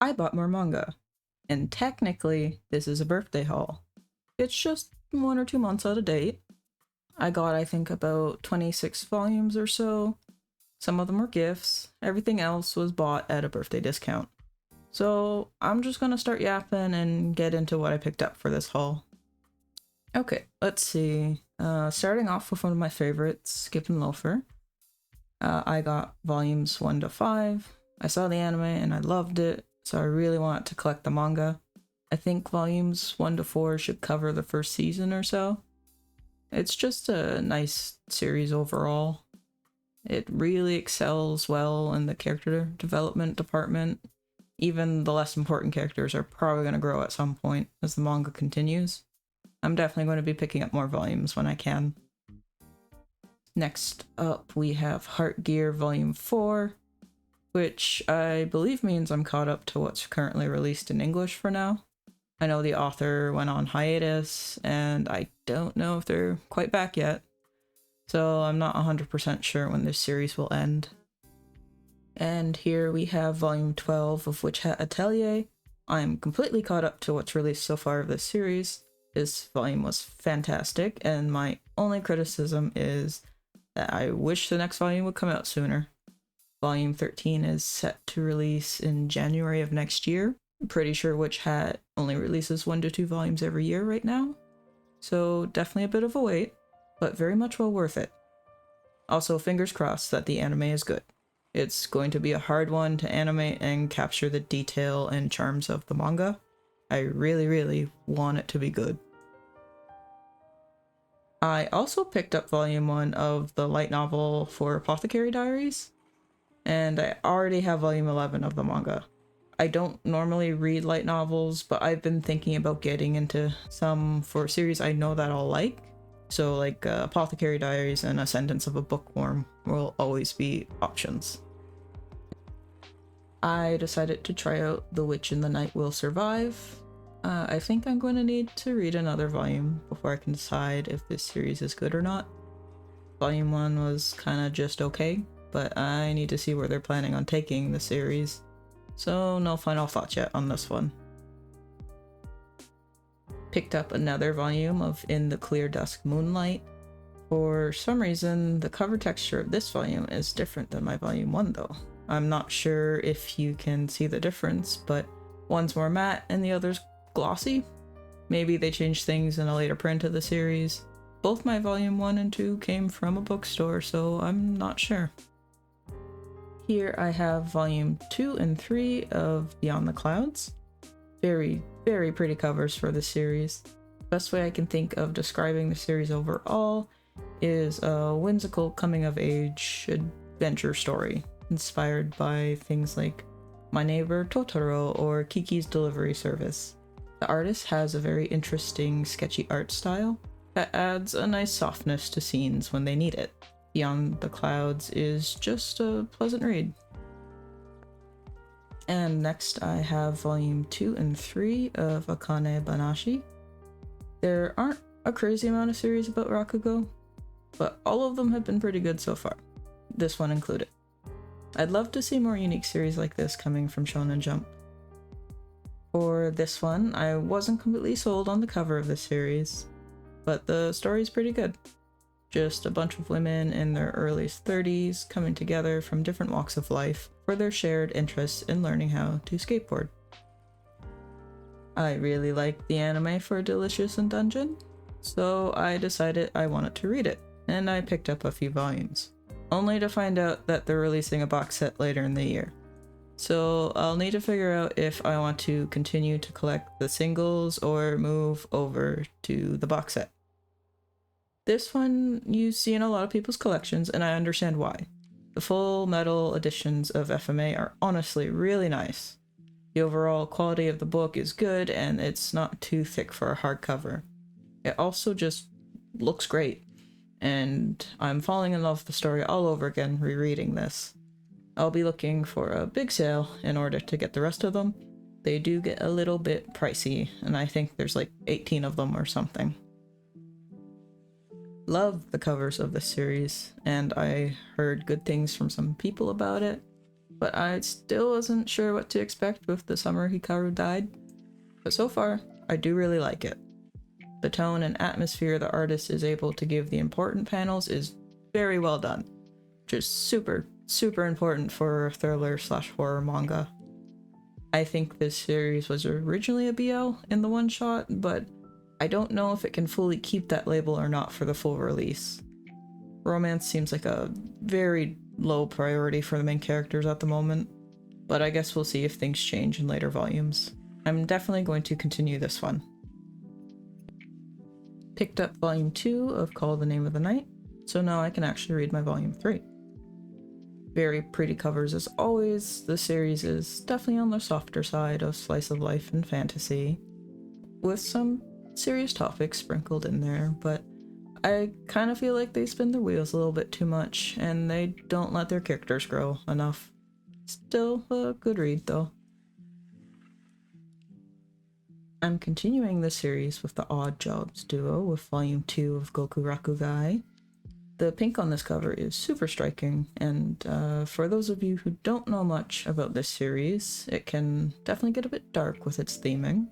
I bought more manga. And technically, this is a birthday haul. It's just 1 or 2 months out of date. I got, I think, about 26 volumes or so. Some of them were gifts. Everything else was bought at a birthday discount. So I'm just gonna start yapping and get into what I picked up for this haul. Okay, let's see. Starting off with one of my favorites, Skip and Loafer. I got volumes 1 to 5. I saw the anime and I loved it, so I really want to collect the manga. I think volumes 1 to 4 should cover the first season or so. It's just a nice series overall. It really excels well in the character development department. Even the less important characters are probably going to grow at some point as the manga continues. I'm definitely going to be picking up more volumes when I can. Next up, we have Heart Gear Volume 4, which I believe means I'm caught up to what's currently released in English for now. I know the author went on hiatus, and I don't know if they're quite back yet, so I'm not 100% sure when this series will end. And here we have Volume 12 of Witch Hat Atelier. I'm completely caught up to what's released so far of this series. This volume was fantastic, and my only criticism is that I wish the next volume would come out sooner. Volume 13 is set to release in January of next year. I'm pretty sure Witch Hat only releases 1 to 2 volumes every year right now, so definitely a bit of a wait, but very much well worth it. Also, fingers crossed that the anime is good. It's going to be a hard one to animate and capture the detail and charms of the manga. I really want it to be good. I also picked up volume 1 of the light novel for Apothecary Diaries, and I already have volume 11 of the manga. I don't normally read light novels, but I've been thinking about getting into some for a series I know that I'll like. So like Apothecary Diaries and Ascendance of a Bookworm will always be options. I decided to try out The Witch in the Night Will Survive. I think I'm going to need to read another volume before I can decide if this series is good or not. Volume 1 was kind of just okay, but I need to see where they're planning on taking the series, so no final thoughts yet on this one. Picked up another volume of In the Clear Dusk Moonlight. For some reason, the cover texture of this volume is different than my volume 1 though. I'm not sure if you can see the difference, but one's more matte and the other's glossy. Maybe they changed things in a later print of the series. Both my volume 1 and 2 came from a bookstore, so I'm not sure. Here I have volume 2 and 3 of Beyond the Clouds. Very pretty covers for this series. Best way I can think of describing the series overall is a whimsical coming-of-age adventure story, inspired by things like My Neighbor Totoro or Kiki's Delivery Service. The artist has a very interesting, sketchy art style that adds a nice softness to scenes when they need it. Beyond the Clouds is just a pleasant read. And next I have volume 2 and 3 of Akane Banashi. There aren't a crazy amount of series about Rakugo, but all of them have been pretty good so far, this one included. I'd love to see more unique series like this coming from Shonen Jump. For this one, I wasn't completely sold on the cover of the series, but the story's pretty good. Just a bunch of women in their early 30s coming together from different walks of life for their shared interests in learning how to skateboard. I really liked the anime for Delicious in Dungeon, so I decided I wanted to read it, and I picked up a few volumes, only to find out that they're releasing a box set later in the year. So I'll need to figure out if I want to continue to collect the singles or move over to the box set. This one you see in a lot of people's collections, and I understand why. The full metal editions of FMA are honestly really nice. The overall quality of the book is good, and it's not too thick for a hardcover. It also just looks great, and I'm falling in love with the story all over again rereading this. I'll be looking for a big sale in order to get the rest of them. They do get a little bit pricey, and I think there's like 18 of them or something. Love the covers of this series, and I heard good things from some people about it, but I still wasn't sure what to expect with the summer Hikaru died. But so far, I do really like it. The tone and atmosphere the artist is able to give the important panels is very well done, which is super, super important for thriller/horror manga. I think this series was originally a BL in the one-shot, but I don't know if it can fully keep that label or not for the full release. Romance seems like a very low priority for the main characters at the moment, but I guess we'll see if things change in later volumes. I'm definitely going to continue this one. Picked up volume 2 of Call the Name of the Night, so now I can actually read my volume 3. Very pretty covers as always. The series is definitely on the softer side of slice of life and fantasy, with some serious topics sprinkled in there, but I kind of feel like they spin their wheels a little bit too much, and they don't let their characters grow enough. Still a good read though. I'm continuing the series with the Odd Jobs duo with volume 2 of Goku Rakugai. The pink on this cover is super striking, and for those of you who don't know much about this series, it can definitely get a bit dark with its theming.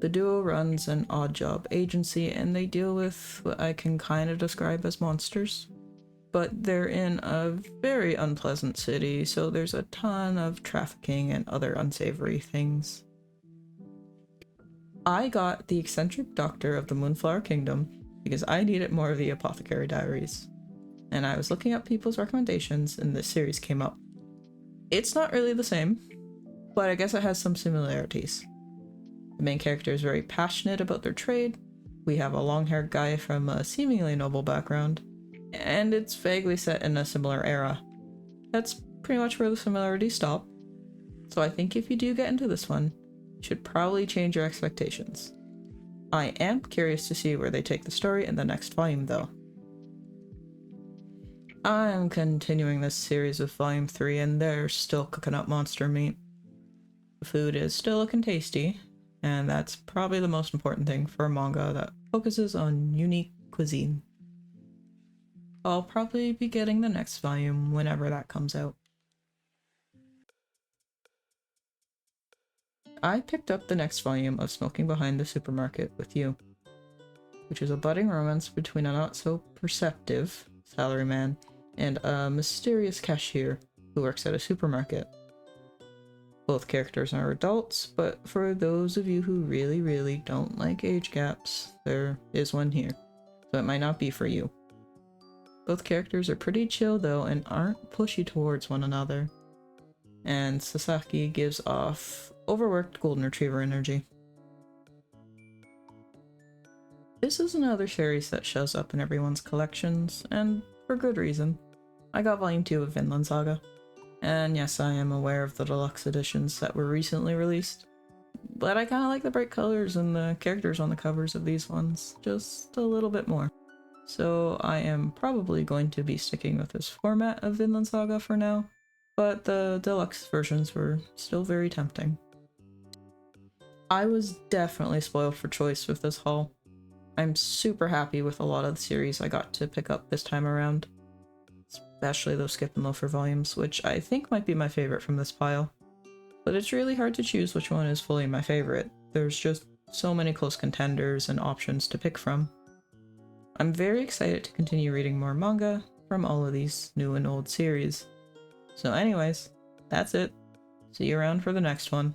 The duo runs an odd job agency, and they deal with what I can kind of describe as monsters. But they're in a very unpleasant city, so there's a ton of trafficking and other unsavory things. I got the eccentric doctor of the Moonflower Kingdom because I needed more of the Apothecary Diaries, and I was looking up people's recommendations and this series came up. It's not really the same, but I guess it has some similarities. The main character is very passionate about their trade, we have a long-haired guy from a seemingly noble background, and it's vaguely set in a similar era. That's pretty much where the similarities stop, so I think if you do get into this one, you should probably change your expectations. I am curious to see where they take the story in the next volume though. I'm continuing this series with volume 3 and they're still cooking up monster meat. The food is still looking tasty, and that's probably the most important thing for a manga that focuses on unique cuisine. I'll probably be getting the next volume whenever that comes out. I picked up the next volume of Smoking Behind the Supermarket with You, which is a budding romance between a not-so-perceptive salaryman and a mysterious cashier who works at a supermarket. Both characters are adults, but for those of you who really don't like age gaps, there is one here, so it might not be for you. Both characters are pretty chill though and aren't pushy towards one another. And Sasaki gives off overworked golden retriever energy. This is another series that shows up in everyone's collections, and for good reason. I got volume 2 of Vinland Saga. And yes, I am aware of the deluxe editions that were recently released, but I kinda like the bright colors and the characters on the covers of these ones just a little bit more. So I am probably going to be sticking with this format of Vinland Saga for now, but the deluxe versions were still very tempting. I was definitely spoiled for choice with this haul. I'm super happy with a lot of the series I got to pick up this time around. Especially those Skip and Loafer volumes, which I think might be my favorite from this pile. But it's really hard to choose which one is fully my favorite. There's just so many close contenders and options to pick from. I'm very excited to continue reading more manga from all of these new and old series. So anyways, that's it. See you around for the next one.